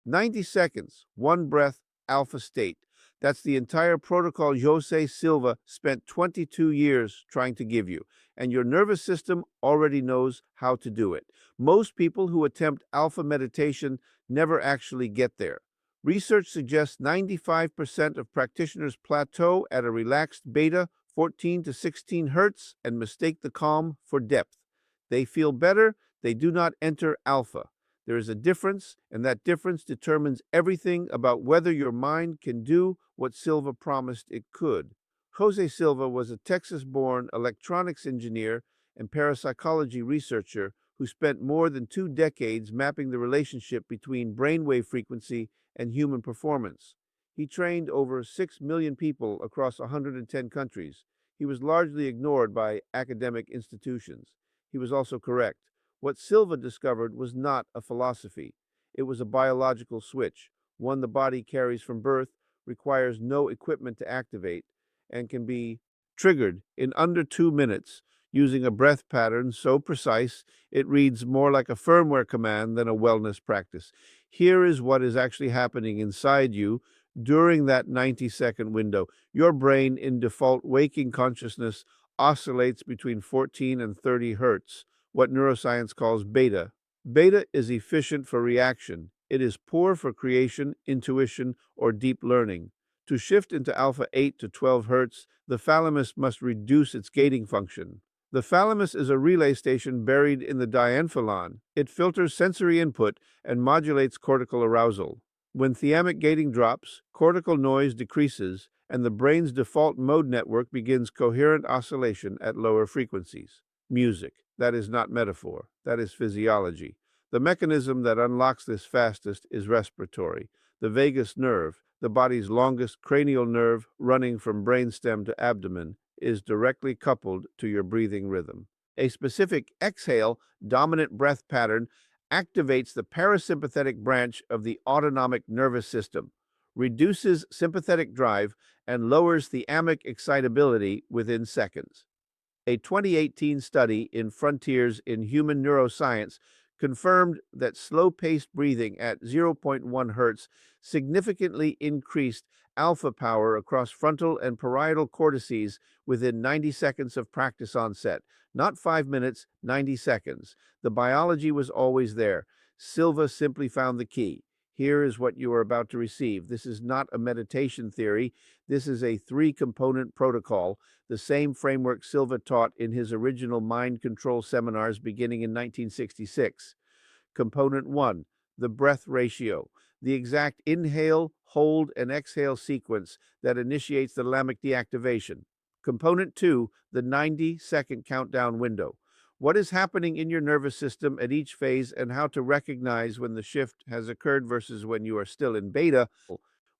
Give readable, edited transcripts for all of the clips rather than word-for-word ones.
90 seconds, one breath, alpha state. That's the entire protocol Jose Silva spent 22 years trying to give you, and your nervous system already knows how to do it. Most people who attempt alpha meditation never actually get there. Research suggests 95% of practitioners plateau at a relaxed beta 14 to 16 hertz and mistake the calm for depth. They feel better, they do not enter alpha. There is a difference, and that difference determines everything about whether your mind can do what Silva promised it could. Jose Silva was a Texas-born electronics engineer and parapsychology researcher who spent more than 2 decades mapping the relationship between brainwave frequency and human performance. He trained over 6 million people across 110 countries. He was largely ignored by academic institutions. He was also correct. What Silva discovered was not a philosophy. It was a biological switch, one the body carries from birth, requires no equipment to activate, and can be triggered in under 2 minutes using a breath pattern so precise it reads more like a firmware command than a wellness practice. Here is what is actually happening inside you during that 90-second window. Your brain, in default waking consciousness, oscillates between 14 and 30 hertz, what neuroscience calls beta. Beta is efficient for reaction. It is poor for creation, intuition, or deep learning. To shift into alpha 8 to 12 hertz, the thalamus must reduce its gating function. The thalamus is a relay station buried in the dienphalon. It filters sensory input and modulates cortical arousal. When thalamic gating drops, cortical noise decreases, and the brain's default mode network begins coherent oscillation at lower frequencies. Music. That is not metaphor. That is physiology. The mechanism that unlocks this fastest is respiratory. The vagus nerve, the body's longest cranial nerve running from brainstem to abdomen, is directly coupled to your breathing rhythm. A specific exhale, dominant breath pattern activates the parasympathetic branch of the autonomic nervous system, reduces sympathetic drive, and lowers the thalamic excitability within seconds. A 2018 study in Frontiers in Human Neuroscience confirmed that slow-paced breathing at zero point 0.1 hertz significantly increased alpha power across frontal and parietal cortices within 90 seconds of practice onset. Not 5 minutes, 90 seconds. The biology was always there. Silva simply found the key. Here is what you are about to receive. This is not a meditation theory. This is a 3-component protocol, the same framework Silva taught in his original mind control seminars beginning in 1966. Component 1, the breath ratio, the exact inhale, hold, and exhale sequence that initiates the thalamic deactivation. Component 2, the 90-second countdown window. What is happening in your nervous system at each phase and how to recognize when the shift has occurred versus when you are still in beta,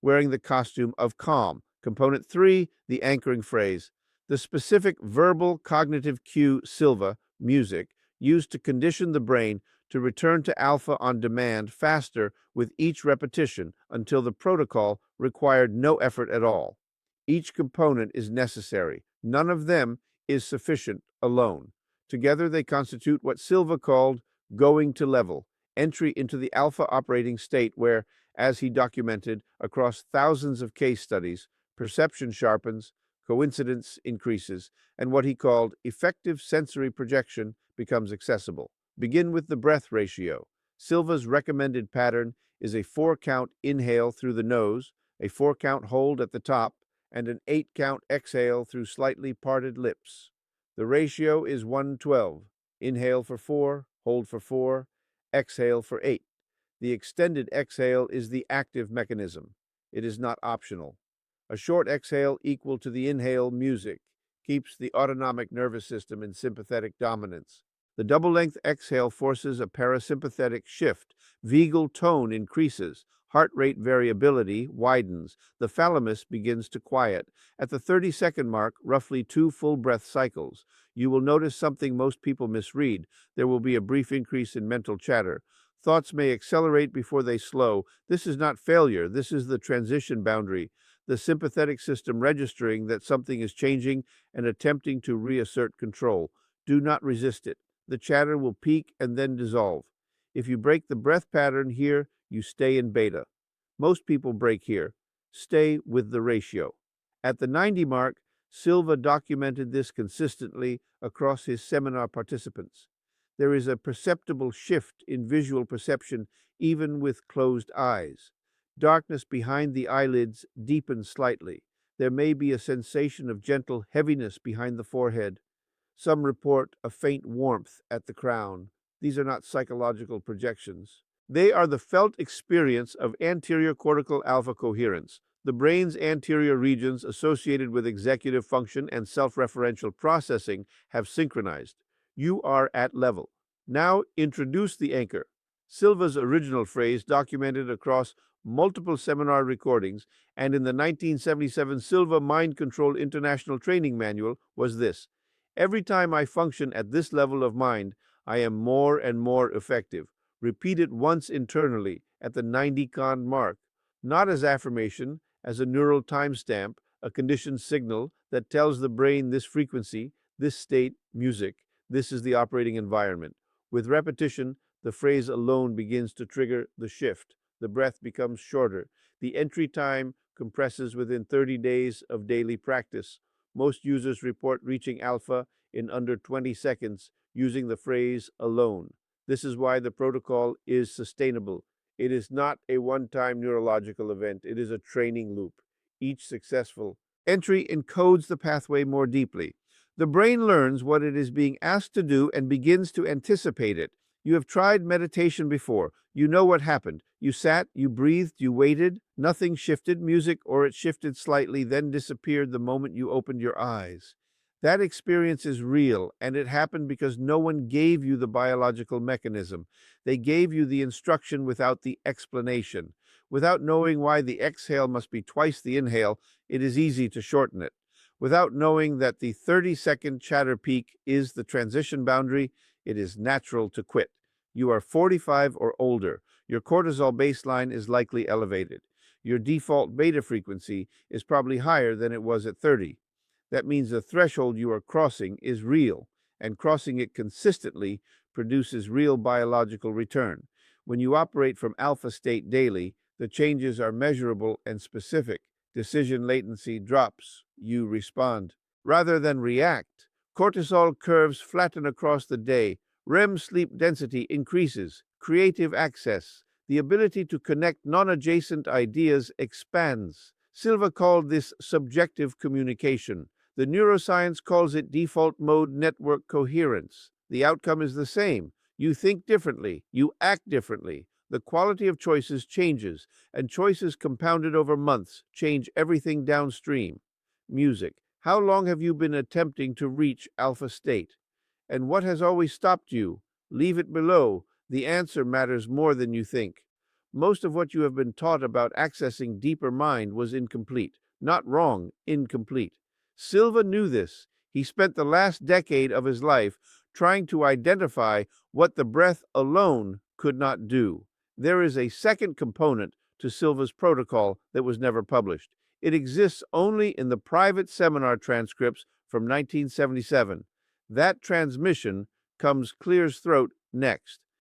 wearing the costume of calm. Component 3, the anchoring phrase, the specific verbal cognitive cue Silva, music, used to condition the brain to return to alpha on demand faster with each repetition until the protocol required no effort at all. Each component is necessary. None of them is sufficient alone. Together they constitute what Silva called going to level, entry into the alpha operating state where, as he documented across thousands of case studies, perception sharpens, coincidence increases, and what he called effective sensory projection becomes accessible. Begin with the breath ratio. Silva's recommended pattern is a 4-count inhale through the nose, a 4-count hold at the top, and an 8-count exhale through slightly parted lips. The ratio is 1:12. Inhale for 4, hold for 4, exhale for 8. The extended exhale is the active mechanism. It is not optional. A short exhale equal to the inhale music keeps the autonomic nervous system in sympathetic dominance. The double-length exhale forces a parasympathetic shift. Vagal tone increases. Heart rate variability widens. The thalamus begins to quiet. At the 30-second mark, roughly 2 full breath cycles, you will notice something most people misread. There will be a brief increase in mental chatter. Thoughts may accelerate before they slow. This is not failure. This is the transition boundary, the sympathetic system registering that something is changing and attempting to reassert control. Do not resist it. The chatter will peak and then dissolve. If you break the breath pattern here, you stay in beta. Most people break here. Stay with the ratio. At the 90 mark, Silva documented this consistently across his seminar participants. There is a perceptible shift in visual perception even with closed eyes. Darkness behind the eyelids deepens slightly. There may be a sensation of gentle heaviness behind the forehead. Some report a faint warmth at the crown. These are not psychological projections. They are the felt experience of anterior cortical alpha coherence. The brain's anterior regions associated with executive function and self-referential processing have synchronized. You are at level. Now introduce the anchor. Silva's original phrase, documented across multiple seminar recordings and in the 1977 Silva Mind Control International Training Manual, was this: every time I function at this level of mind, I am more and more effective. Repeat it once internally at the 90-con mark, not as affirmation, as a neural timestamp, a conditioned signal that tells the brain this frequency, this state, music, this is the operating environment. With repetition, the phrase alone begins to trigger the shift. The breath becomes shorter. The entry time compresses within 30 days of daily practice. Most users report reaching alpha in under 20 seconds using the phrase alone. This is why the protocol is sustainable. It is not a one-time neurological event. It is a training loop. Each successful entry encodes the pathway more deeply. The brain learns what it is being asked to do and begins to anticipate it. You have tried meditation before. You know what happened. You sat, you breathed, you waited. Nothing shifted, music, or it shifted slightly, then disappeared the moment you opened your eyes. That experience is real, and it happened because no one gave you the biological mechanism. They gave you the instruction without the explanation. Without knowing why the exhale must be twice the inhale, it is easy to shorten it. Without knowing that the 30-second chatter peak is the transition boundary, it is natural to quit. You are 45 or older. Your cortisol baseline is likely elevated. Your default beta frequency is probably higher than it was at 30. That means the threshold you are crossing is real, and crossing it consistently produces real biological return. When you operate from alpha state daily, the changes are measurable and specific. Decision latency drops. You respond rather than react. Cortisol curves flatten across the day. REM sleep density increases. Creative access, the ability to connect non-adjacent ideas, expands. Silva called this subjective communication. The neuroscience calls it default mode network coherence. The outcome is the same. You think differently. You act differently. The quality of choices changes, and choices compounded over months change everything downstream. Music. How long have you been attempting to reach alpha state? And what has always stopped you? Leave it below. The answer matters more than you think. Most of what you have been taught about accessing deeper mind was incomplete. Not wrong, incomplete. Silva knew this. He spent the last decade of his life trying to identify what the breath alone could not do. There is a second component to Silva's protocol that was never published. It exists only in the private seminar transcripts from 1977. That transmission comes clear as throat next.